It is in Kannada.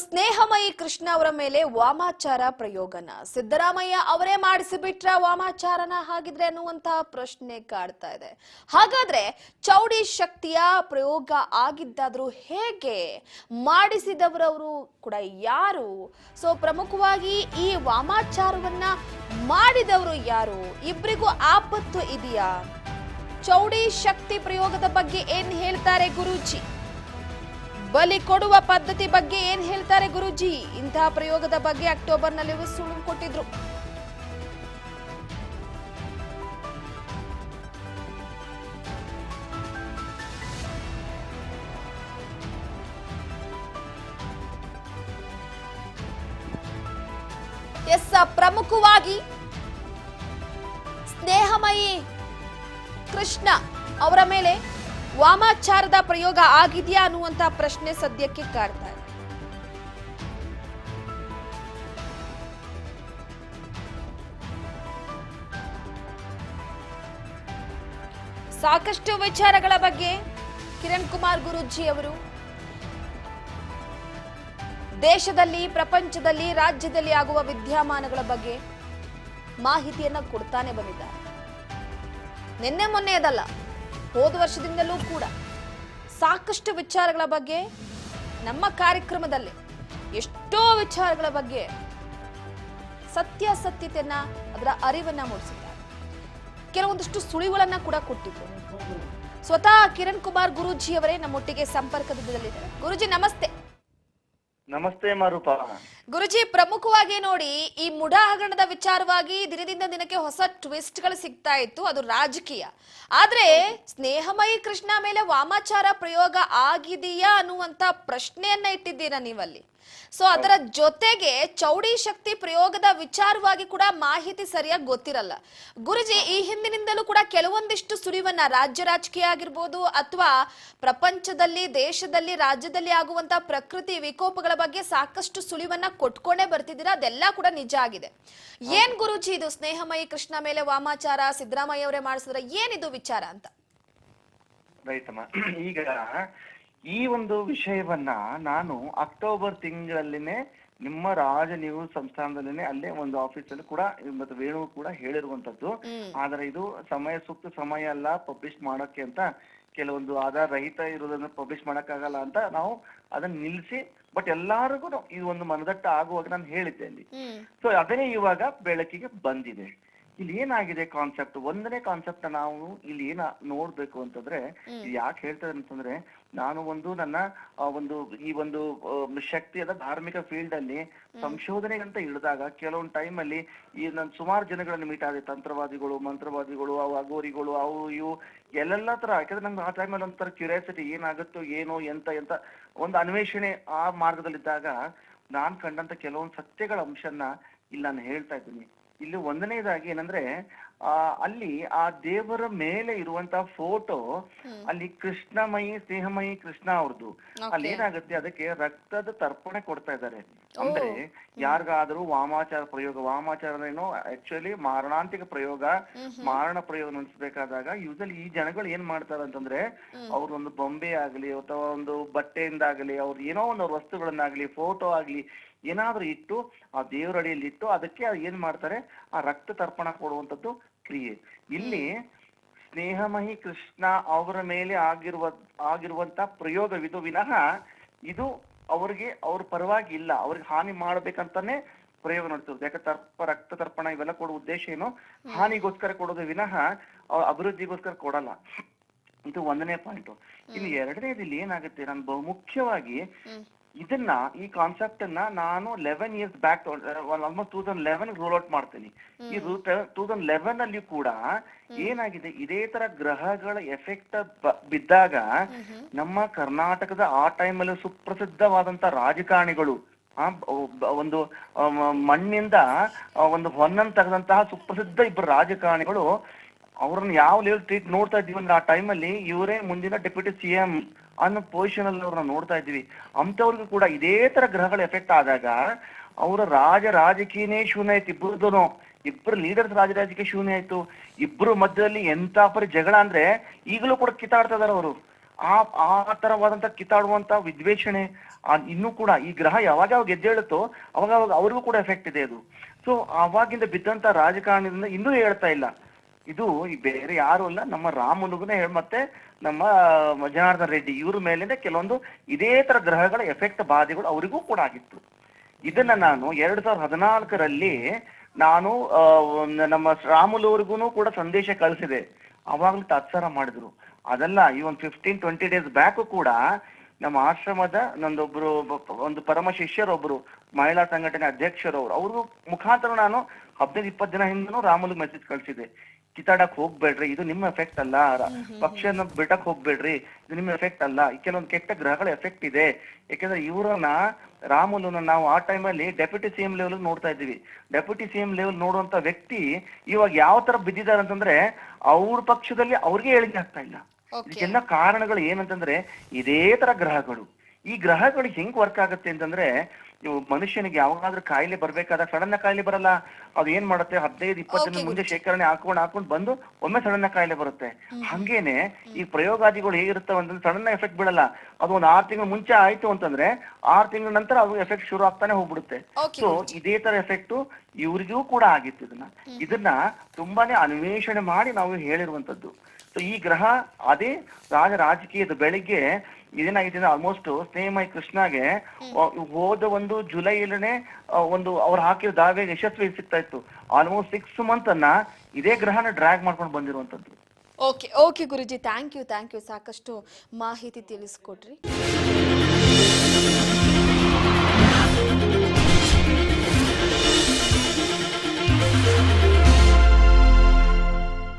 ಸ್ನೇಹಮಯಿ ಕೃಷ್ಣ ಅವರ ಮೇಲೆ ವಾಮಾಚಾರ ಪ್ರಯೋಗನ ಸಿದ್ದರಾಮಯ್ಯ ಅವರೇ ಮಾಡಿಸಿಬಿಟ್ರ ವಾಮಾಚಾರನ ಹಾಗಿದ್ರೆ ಅನ್ನುವಂತಹ ಪ್ರಶ್ನೆ ಕಾಡ್ತಾ ಇದೆ. ಹಾಗಾದ್ರೆ ಚೌಡಿ ಶಕ್ತಿಯ ಪ್ರಯೋಗ ಆಗಿದ್ದಾದ್ರೂ ಹೇಗೆ, ಮಾಡಿಸಿದವರವರು ಕೂಡ ಯಾರು? ಸೊ ಪ್ರಮುಖವಾಗಿ ಈ ವಾಮಾಚಾರವನ್ನ ಮಾಡಿದವರು ಯಾರು? ಇಬ್ಬರಿಗೂ ಆಪತ್ತು ಇದೆಯಾ? ಚೌಡಿ ಶಕ್ತಿ ಪ್ರಯೋಗದ ಬಗ್ಗೆ ಏನ್ ಹೇಳ್ತಾರೆ ಗುರೂಜಿ? ಬಲಿ ಕೊಡುವ ಪದ್ಧತಿ ಬಗ್ಗೆ ಏನ್ ಹೇಳ್ತಾರೆ ಗುರೂಜಿ? ಇಂತಹ ಪ್ರಯೋಗದ ಬಗ್ಗೆ ಅಕ್ಟೋಬರ್ನಲ್ಲಿ ಸುಳಿವು ಕೊಟ್ಟಿದ್ರು. ಎಸ್, ಪ್ರಮುಖವಾಗಿ ಸ್ನೇಹಮಯಿ ಕೃಷ್ಣ ಅವರ ಮೇಲೆ ವಾಮಾಚಾರದ ಪ್ರಯೋಗ ಆಗಿದೆಯಾ ಅನ್ನುವಂತ ಪ್ರಶ್ನೆ ಸದ್ಯಕ್ಕೆ ಕಾಡ್ತಾ ಇದೆ. ಸಾಕಷ್ಟು ವಿಚಾರಗಳ ಬಗ್ಗೆ ಕಿರಣ್ ಕುಮಾರ್ ಗುರೂಜಿ ಅವರು ದೇಶದಲ್ಲಿ, ಪ್ರಪಂಚದಲ್ಲಿ, ರಾಜ್ಯದಲ್ಲಿ ಆಗುವ ವಿದ್ಯಮಾನಗಳ ಬಗ್ಗೆ ಮಾಹಿತಿಯನ್ನ ಕೊಡ್ತಾನೆ ಬಂದಿದ್ದಾರೆ. ನಿನ್ನೆ ಮೊನ್ನೆಯದಲ್ಲ, ಹೋದ ವರ್ಷದಿಂದಲೂ ಕೂಡ ಸಾಕಷ್ಟು ವಿಚಾರಗಳ ಬಗ್ಗೆ ನಮ್ಮ ಕಾರ್ಯಕ್ರಮದಲ್ಲಿ ಎಷ್ಟೋ ವಿಚಾರಗಳ ಬಗ್ಗೆ ಸತ್ಯಾಸತ್ಯತೆಯನ್ನ, ಅದರ ಅರಿವನ್ನ ಮೂಡಿಸಿದ್ದಾರೆ. ಕೆಲವೊಂದಿಷ್ಟು ಸುಳಿವುಗಳನ್ನ ಕೂಡ ಕೊಟ್ಟಿದ್ರು. ಸ್ವತಃ ಕಿರಣ್ ಕುಮಾರ್ ಗುರೂಜಿ ಅವರೇ ನಮ್ಮೊಟ್ಟಿಗೆ ಸಂಪರ್ಕದಲ್ಲಿದ್ದಾರೆ. ಗುರೂಜಿ ನಮಸ್ತೆ. ನಮಸ್ತೆ ಮಾರುಪ. ಗುರುಜಿ, ಪ್ರಮುಖವಾಗಿ ನೋಡಿ, ಈ ಮುಡಾ ಹಗರಣದ ವಿಚಾರವಾಗಿ ದಿನದಿಂದ ದಿನಕ್ಕೆ ಹೊಸ ಟ್ವಿಸ್ಟ್ ಗಳು ಸಿಗ್ತಾ ಇತ್ತು, ಅದು ರಾಜಕೀಯ. ಆದ್ರೆ ಸ್ನೇಹಮಯಿ ಕೃಷ್ಣ ಮೇಲೆ ವಾಮಾಚಾರ ಪ್ರಯೋಗ ಆಗಿದೆಯಾ ಅನ್ನುವಂತ ಪ್ರಶ್ನೆಯನ್ನ ಇಟ್ಟಿದ್ದೀರಾ ನೀವಲ್ಲಿ. ಸೊ ಅದರ ಜೊತೆಗೆ ಚೌಡಿ ಶಕ್ತಿ ಪ್ರಯೋಗದ ವಿಚಾರವಾಗಿ ಕೂಡ ಮಾಹಿತಿ ಸರಿಯಾಗಿ ಗೊತ್ತಿರಲ್ಲ. ಗುರುಜಿ, ಈ ಹಿಂದಿನಿಂದಲೂ ಕೂಡ ಕೆಲವೊಂದಿಷ್ಟು ಸುಳಿವನ್ನ, ರಾಜ್ಯ ರಾಜಕೀಯ ಆಗಿರ್ಬೋದು ಅಥವಾ ಪ್ರಪಂಚದಲ್ಲಿ, ದೇಶದಲ್ಲಿ, ರಾಜ್ಯದಲ್ಲಿ ಆಗುವಂತ ಪ್ರಕೃತಿ ವಿಕೋಪಗಳ ಬಗ್ಗೆ ಸಾಕಷ್ಟು ಸುಳಿವನ್ನ ಕೊಟ್ಕೊಂಡೇ ಬರ್ತಿದ್ದೀರಾ. ಅದೆಲ್ಲ ಕೂಡ ನಿಜ ಆಗಿದೆ. ಏನ್ ಗುರುಜಿ ಇದು ಸ್ನೇಹಮಯಿ ಕೃಷ್ಣ ಮೇಲೆ ವಾಮಾಚಾರ ಸಿದ್ದರಾಮಯ್ಯ ಅವರೇ ಮಾಡಿಸಿದ್ರ, ಏನಿದು ವಿಚಾರ ಅಂತ? ರೈತಮ್ಮ, ಈಗ ಈ ಒಂದು ವಿಷಯವನ್ನ ನಾನು ಅಕ್ಟೋಬರ್ ತಿಂಗಳಲ್ಲಿನೇ ನಿಮ್ಮ ರಾಜ ನ್ಯೂಸ್ ಸಂಸ್ಥಾನದಲ್ಲಿನೇ ಅಲ್ಲೇ ಒಂದು ಆಫೀಸಲ್ಲಿ ಕೂಡ ಮತ್ತೆ ವೇಣು ಕೂಡ ಹೇಳಿರುವಂತದ್ದು. ಆದ್ರೆ ಇದು ಸೂಕ್ತ ಸಮಯ ಅಲ್ಲ ಪಬ್ಲಿಷ್ ಮಾಡಕ್ಕೆ ಅಂತ, ಕೆಲವೊಂದು ಆಧಾರ ರಹಿತ ಇರೋದನ್ನ ಪಬ್ಲಿಷ್ ಮಾಡಕ್ಕಾಗಲ್ಲ ಅಂತ ನಾವು ಅದನ್ನ ನಿಲ್ಸಿ, ಬಟ್ ಎಲ್ಲಾರಿಗೂ ಈ ಒಂದು ಮನದಟ್ಟ ಆಗುವಾಗ ನಾನು ಹೇಳಿದ್ದೇನೆ. ಸೊ ಅದನ್ನೇ ಇವಾಗ ಬೆಳಕಿಗೆ ಬಂದಿದೆ. ಇಲ್ಲಿ ಏನಾಗಿದೆ ಕಾನ್ಸೆಪ್ಟ್, ಒಂದನೇ ಕಾನ್ಸೆಪ್ಟ್ ನಾವು ಇಲ್ಲಿ ಏನ ನೋಡ್ಬೇಕು ಅಂತಂದ್ರೆ, ಯಾಕೆ ಹೇಳ್ತಾರೆ ಅಂತಂದ್ರೆ, ನಾನು ನನ್ನ ಈ ಒಂದು ಶಕ್ತಿಯಾದ ಧಾರ್ಮಿಕ ಫೀಲ್ಡ್ ಅಲ್ಲಿ ಸಂಶೋಧನೆಗಂತ ಇಳಿದಾಗ ಕೆಲವೊಂದು ಟೈಮ್ ಅಲ್ಲಿ ಈ ನಾನು ಸುಮಾರು ಜನಗಳನ್ನ ಮೀಟ್ ಆಗಿದೆ. ತಂತ್ರವಾದಿಗಳು, ಮಂತ್ರವಾದಿಗಳು, ಅಗೋರಿಗಳು, ಅವು ಇವು ಎಲ್ಲೆಲ್ಲ ತರ. ಯಾಕಂದ್ರೆ ನಂಗೆ ಆ ಟೈಮಲ್ಲಿ ಒಂಥರ ಕ್ಯೂರಿಯಾಸಿಟಿ, ಏನಾಗುತ್ತೋ ಏನೋ ಎಂತ ಒಂದು ಅನ್ವೇಷಣೆ ಆ ಮಾರ್ಗದಲ್ಲಿದ್ದಾಗ ನಾನ್ ಕಂಡಂತ ಕೆಲವೊಂದು ಸತ್ಯಗಳ ಅಂಶನ್ನ ಇಲ್ಲಿ ನಾನು ಹೇಳ್ತಾ ಇದ್ದೀನಿ. ಇಲ್ಲಿ ಒಂದನೇದಾಗಿ ಏನಂದ್ರೆ, ಅಲ್ಲಿ ಆ ದೇವರ ಮೇಲೆ ಇರುವಂತಹ ಫೋಟೋ, ಅಲ್ಲಿ ಕೃಷ್ಣಮಯಿ ಸ್ನೇಹಮಯಿ ಕೃಷ್ಣ ಅವ್ರದ್ದು, ಅಲ್ಲಿ ಏನಾಗುತ್ತೆ, ಅದಕ್ಕೆ ರಕ್ತದ ತರ್ಪಣೆ ಕೊಡ್ತಾ ಇದ್ದಾರೆ. ಅಂದ್ರೆ ಯಾರಿಗಾದ್ರೂ ವಾಮಾಚಾರ ಏನೋ ಆಕ್ಚುಲಿ ಮಾರಣಾಂತಿಕ ಪ್ರಯೋಗ, ಮಾರಣ ಪ್ರಯೋಗ ನಡೆಸಬೇಕಾದಾಗ ಯೂಸಲಿ ಈ ಜನಗಳು ಏನ್ ಮಾಡ್ತಾರೆ ಅಂತಂದ್ರೆ, ಅವ್ರ ಒಂದು ಬೊಂಬೆ ಆಗ್ಲಿ ಅಥವಾ ಒಂದು ಬಟ್ಟೆಯಿಂದಾಗ್ಲಿ, ಅವ್ರ ಏನೋ ಒಂದು ಅವ್ರ ವಸ್ತುಗಳನ್ನಾಗ್ಲಿ, ಫೋಟೋ ಆಗ್ಲಿ ಏನಾದ್ರೂ ಇಟ್ಟು ಆ ದೇವರ ಅಡಿಯಲ್ಲಿ ಇಟ್ಟು ಅದಕ್ಕೆ ಏನ್ ಮಾಡ್ತಾರೆ, ಆ ರಕ್ತ ತರ್ಪಣ ಕೊಡುವಂತದ್ದು ಕ್ರಿಯೆ. ಇಲ್ಲಿ ಸ್ನೇಹಮಯಿ ಕೃಷ್ಣ ಅವರ ಮೇಲೆ ಆಗಿರುವಂತ ಪ್ರಯೋಗವಿದು ವಿನಃ ಇದು ಅವ್ರ ಪರವಾಗಿ ಇಲ್ಲ, ಅವ್ರಿಗೆ ಹಾನಿ ಮಾಡ್ಬೇಕಂತಾನೆ ಪ್ರಯೋಗ ನಡೆಸಿರೋದು. ಯಾಕೆ ರಕ್ತ ತರ್ಪಣ ಇವೆಲ್ಲ ಕೊಡೋ ಉದ್ದೇಶ ಏನು, ಹಾನಿಗೋಸ್ಕರ ಕೊಡೋದು ವಿನಃ ಅಭಿವೃದ್ಧಿಗೋಸ್ಕರ ಕೊಡಲ್ಲ. ಇದು ಒಂದನೇ ಪಾಯಿಂಟ್. ಇನ್ನು ಎರಡನೇದು ಇಲ್ಲಿ ಏನಾಗುತ್ತೆ, ನಾನು ಬಹುಮುಖ್ಯವಾಗಿ ಇದನ್ನ, ಈ ಕಾನ್ಸೆಪ್ಟ್ ಅನ್ನ ನಾನು 11 years back, almost 2011 rule out ಮಾಡ್ತೀನಿ. ಈ 2011 ಅಲ್ಲಿ ಕೂಡ ಏನಾಗಿದೆ, ಇದೇ ತರ ಗ್ರಹಗಳ ಎಫೆಕ್ಟ್ ಬಿದ್ದಾಗ ನಮ್ಮ ಕರ್ನಾಟಕದ ಆ ಟೈಮಲ್ಲಿ ಸುಪ್ರಸಿದ್ಧವಾದಂತ ರಾಜಕಾರಣಿಗಳು, ಒಂದು ಮಣ್ಣಿಂದ ಒಂದು ಹೊನ್ನನ್ನು ತೆಗೆದಂತಹ ಸುಪ್ರಸಿದ್ಧ ಇಬ್ಬರು ರಾಜಕಾರಣಿಗಳು, ಅವ್ರನ್ನ ಯಾವ ಲೆವೆಲ್ ಟ್ರೀಟ್ ನೋಡ್ತಾ ಇದ್ದೀವಿ ಅಂದ್ರೆ, ಆ ಟೈಮಲ್ಲಿ ಇವರೇ ಮುಂದಿನ ಡೆಪ್ಯೂಟಿ CM ಅನ್ನೋ ಪೊಸಿಷನ್ ಅಲ್ಲಿ ಅವ್ರನ್ನ ನೋಡ್ತಾ ಇದ್ವಿ. ಅಂತವ್ರಿಗೂ ಕೂಡ ಇದೇ ತರ ಗ್ರಹಗಳ ಎಫೆಕ್ಟ್ ಆದಾಗ ಅವರ ರಾಜಕೀಯನೇ ಶೂನ್ಯ ಆಯ್ತು. ಇಬ್ಬರು ಲೀಡರ್ಸ್ ರಾಜಕೀಯ ಶೂನ್ಯ ಆಯ್ತು. ಇಬ್ರು ಮಧ್ಯದಲ್ಲಿ ಎಂತ ಪರಿ ಜಗಳ ಅಂದ್ರೆ ಈಗಲೂ ಕೂಡ ಕಿತ್ತಾಡ್ತಾ ಇದಾರೆ ಅವರು. ಆ ತರವಾದಂತ ಕಿತ್ತಾಡುವಂತ ವಿದ್ವೇಷಣೆ ಇನ್ನೂ ಕೂಡ ಈ ಗ್ರಹ ಯಾವಾಗ ಎದ್ದೇಳುತ್ತೋ ಅವಾಗ ಅವ್ರಿಗೂ ಕೂಡ ಎಫೆಕ್ಟ್ ಇದೆ ಅದು. ಸೊ ಅವಾಗಿಂದ ಬಿದ್ದಂತ ರಾಜಕಾರಣದಿಂದ ಇನ್ನೂ ಹೇಳ್ತಾ ಇಲ್ಲ. ಇದು ಬೇರೆ ಯಾರು ಅಲ್ಲ, ನಮ್ಮ ರಾಮುಲುಗುನೇ ಮತ್ತೆ ನಮ್ಮ ಜನಾರ್ದನ್ ರೆಡ್ಡಿ ಇವ್ರ ಮೇಲಿಂದ ಕೆಲವೊಂದು ಇದೇ ತರ ಗ್ರಹಗಳ ಎಫೆಕ್ಟ್ ಬಾಧೆಗಳು ಅವರಿಗೂ ಕೂಡ ಆಗಿತ್ತು. ಇದನ್ನ ನಾನು 2014ರಲ್ಲಿ ನಾನು ನಮ್ಮ ರಾಮುಲುವರ್ಗು ಕೂಡ ಸಂದೇಶ ಕಳಿಸಿದೆ. ಅವಾಗ್ಲೂ ತಾತ್ಸಾರ ಮಾಡಿದ್ರು. ಅದೆಲ್ಲ ಈ ಒಂದು 15-20 ಡೇಸ್ ಬ್ಯಾಕ್ ಕೂಡ ನಮ್ಮ ಆಶ್ರಮದ ನಂದೊಬ್ರು ಒಂದು ಪರಮ ಶಿಷ್ಯರೊಬ್ರು ಮಹಿಳಾ ಸಂಘಟನೆ ಅಧ್ಯಕ್ಷರು ಅವ್ರಿಗೂ ಮುಖಾಂತರ ನಾನು 15-20 ದಿನ ಹಿಂದೂ ರಾಮುಲು ಮೆಸೇಜ್ ಕಳ್ಸಿದೆ. ಕಿತ್ತಾಡಕ್ ಹೋಗ್ಬೇಡ್ರಿ, ಇದು ನಿಮ್ಮ ಎಫೆಕ್ಟ್ ಅಲ್ಲ. ಪಕ್ಷನ ಬಿಡಕ್ ಹೋಗ್ಬೇಡ್ರಿ, ಇದು ನಿಮ್ಮ ಎಫೆಕ್ಟ್ ಅಲ್ಲ. ಕೆಲವೊಂದು ಕೆಟ್ಟ ಗ್ರಹಗಳ ಎಫೆಕ್ಟ್ ಇದೆ. ಯಾಕಂದ್ರೆ ಇವರನ್ನ ರಾಮುಲುನ ನಾವು ಆ ಟೈಮಲ್ಲಿ ಡೆಪ್ಯೂಟಿ ಸಿಎಂ ಲೆವೆಲ್ ನೋಡ್ತಾ ಇದ್ದೀವಿ. ಡೆಪ್ಯೂಟಿ ಸಿಎಂ ಲೆವೆಲ್ ನೋಡುವಂತ ವ್ಯಕ್ತಿ ಇವಾಗ ಯಾವ ತರ ಬಿದ್ದಿದ್ದಾರೆ ಅಂತಂದ್ರೆ ಅವ್ರ ಪಕ್ಷದಲ್ಲಿ ಅವ್ರಿಗೆ ಏಳಿಗೆ ಆಗ್ತಾ ಇಲ್ಲ. ಇದಕ್ಕೆಲ್ಲ ಕಾರಣಗಳು ಏನಂತಂದ್ರೆ ಇದೇ ತರ ಗ್ರಹಗಳು. ಈ ಗ್ರಹಗಳು ಹೆಂಗ್ ವರ್ಕ್ ಆಗುತ್ತೆ ಅಂತಂದ್ರೆ, ಇವು ಮನುಷ್ಯನಿಗೆ ಯಾವಾಗಾದ್ರೂ ಕಾಯಿಲೆ ಬರ್ಬೇಕಾದಾಗ ಸಡನ್ ಕಾಯಿಲೆ ಬರಲ್ಲ. ಅದು ಏನ್ ಮಾಡುತ್ತೆ, 15-20 ದಿನ ಮುಂದೆ ಶೇಖರಣೆ ಹಾಕೊಂಡು ಬಂದು ಒಮ್ಮೆ ಸಡನ್ ಕಾಯಿಲೆ ಬರುತ್ತೆ. ಹಂಗೇನೆ ಈ ಪ್ರಯೋಗಾದಿಗಳು ಹೇಗಿರುತ್ತವೆ ಅಂತಂದ್ರೆ ಸಡನ್ ಎಫೆಕ್ಟ್ ಬೀಳಲ್ಲ. ಅದು ಒಂದು 6 ತಿಂಗಳು ಮುಂಚೆ ಆಯ್ತು ಅಂತಂದ್ರೆ 6 ತಿಂಗಳ ನಂತರ ಅದು ಎಫೆಕ್ಟ್ ಶುರು ಆಗ್ತಾನೆ ಹೋಗ್ಬಿಡುತ್ತೆ. ಸೊ ಇದೇ ತರ ಎಫೆಕ್ಟ್ ಇವ್ರಿಗೂ ಕೂಡ ಆಗಿತ್ತು. ಇದನ್ನ ತುಂಬಾನೇ ಅನ್ವೇಷಣೆ ಮಾಡಿ ನಾವು ಹೇಳಿರುವಂತದ್ದು. ಸೊ ಈ ಗ್ರಹ ಅದೇ ರಾಜಕೀಯದ ಬೆಳಿಗ್ಗೆ ಇದೇನಾಗಿದೆ ಆಲ್ಮೋಸ್ಟ್ ಸ್ನೇಹಮಯಿ ಕೃಷ್ಣಗೆ ಹೋದ ಒಂದು ಜುಲೈಲನೇ ಒಂದು ಅವ್ರು ಹಾಕಿರೋ ದಾವೆಗೆ ಯಶಸ್ವಿ ಸಿಗ್ತಾ ಇತ್ತು. ಆಲ್ಮೋಸ್ಟ್ 6 ಮಂತ್ ಅನ್ನ ಇದೇ ಗ್ರಹನ ಡ್ರ್ಯಾಗ್ ಮಾಡ್ಕೊಂಡು ಬಂದಿರುವಂತದ್ದು. ಓಕೆ ಗುರುಜಿ, ಥ್ಯಾಂಕ್ ಯು ಸಾಕಷ್ಟು ಮಾಹಿತಿ ತಿಳಿಸ್ಕೊಟ್ರಿ.